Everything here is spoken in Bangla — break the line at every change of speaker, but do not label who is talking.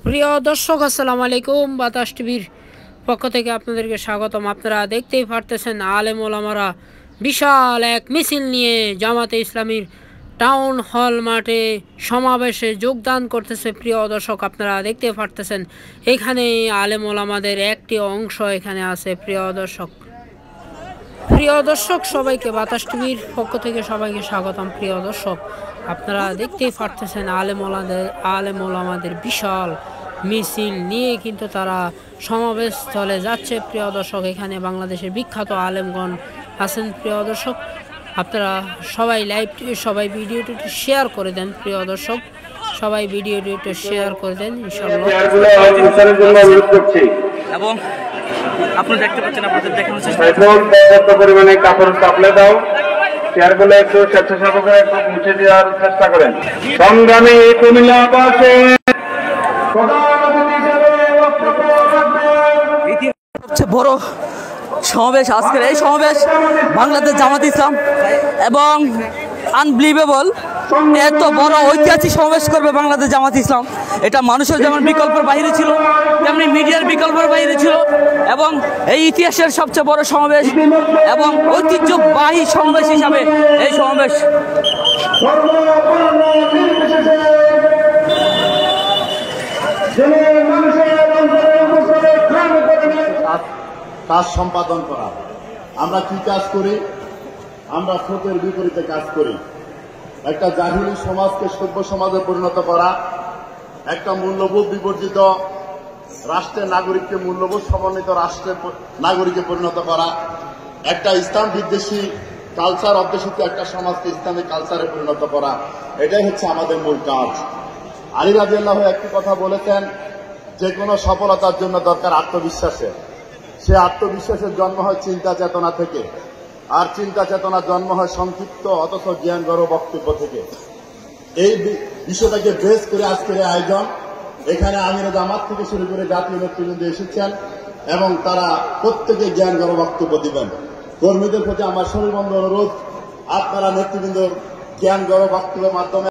প্রিয় দর্শক, আসসালামু আলাইকুম। বাতাস টিভির পক্ষ থেকে আপনাদেরকে স্বাগতম। আপনারা দেখতেই পারতেছেন আলেম ওলামারা বিশাল এক মিছিল নিয়ে জামাতে ইসলামীর টাউন হল মাঠে সমাবেশে যোগদান করতেছে। প্রিয় দর্শক, আপনারা দেখতে পারতেছেন এখানে আলেম ওলামাদের একটি অংশ এখানে আছে। প্রিয় দর্শক, সবাইকে বাতাস টিভির পক্ষ থেকে সবাইকে স্বাগতম। প্রিয় দর্শক, আপনারা দেখতেই পারতেছেন আলেম ওলামাদের বিশাল মিছিল নিয়ে কিন্তু তারা সমাবেশ স্থলে যাচ্ছে। প্রিয় দর্শক, এখানে বাংলাদেশের বিখ্যাত আলেমগণ আছেন। প্রিয় দর্শক, আপনারা সবাই ভিডিওটি একটু শেয়ার করে দেন। প্রিয় দর্শক, সবাই ভিডিওটি একটু শেয়ার করে দেন ইনশাআল্লাহ।
এবং আপনি দেখতে পাচ্ছেন, আপনাদের দেখানোর চেষ্টা
পর্যাপ্ত পরিমাণে কাপড় সাপ্লাই দাও। চেয়ারগুলো একটু স্বেচ্ছাসেবকরা একটু মুছে দেওয়ার চেষ্টা করেন। সংগ্রামী কুমিল্লাবাসী,
সবচেয়ে বড় সমাবেশ আজকের এই সমাবেশ বাংলাদেশ জামাত ইসলাম, এবং আনবিলিভেবল এত বড় ঐতিহাসিক সমাবেশ করবে বাংলাদেশ জামাত ইসলাম। এটা মানুষের যেমন বিকল্পের বাইরে ছিল, তেমনি মিডিয়ার বিকল্পের বাইরে ছিল, এবং এই ইতিহাসের সবচেয়ে বড় সমাবেশ এবং ঐতিহ্যবাহী সমাবেশ হিসাবে এই সমাবেশ
কাজ সম্পাদন করা। আমরা কি কাজ করি? আমরা সত্যের বিপরীতে কাজ করি। একটা জাহিলি সমাজকে সভ্য সমাজে পরিণত করা, একটা মূল্যবোধ বিবর্জিত রাষ্ট্রের নাগরিককে মূল্যবোধ সমন্বিত রাষ্ট্রের নাগরিকে পরিণত করা, একটা ইসলাম বিদ্বেষী কালচার অধ্যুষিত একটা সমাজকে ইসলামিক কালচারে পরিণত করা, এটাই হচ্ছে আমাদের মূল কাজ। আলী রাদিয়াল্লাহু একটি কথা বলেছেন, যে কোনো সফলতার জন্য দরকার আত্মবিশ্বাসের। সে আত্মবিশ্বাসের জন্ম হয় চিন্তা চেতনা থেকে, আর চিন্তা চেতনার জন্ম হয় সংক্ষিপ্ত অথচ জ্ঞান গর্ব বক্তব্য থেকে। এই বিষয়টাকে বেস করে আজকের আয়োজন। এখানে আমির জামাত থেকে শুরু করে জাতীয় নেতৃবৃন্দ এসেছেন এবং তারা প্রত্যেকে জ্ঞান গর্ব বক্তব্য দিবেন। কর্মীদের প্রতি আমার সবিনম্র অনুরোধ, আপনারা নেতৃবৃন্দ জ্ঞান গর্ব বক্তব্যের মাধ্যমে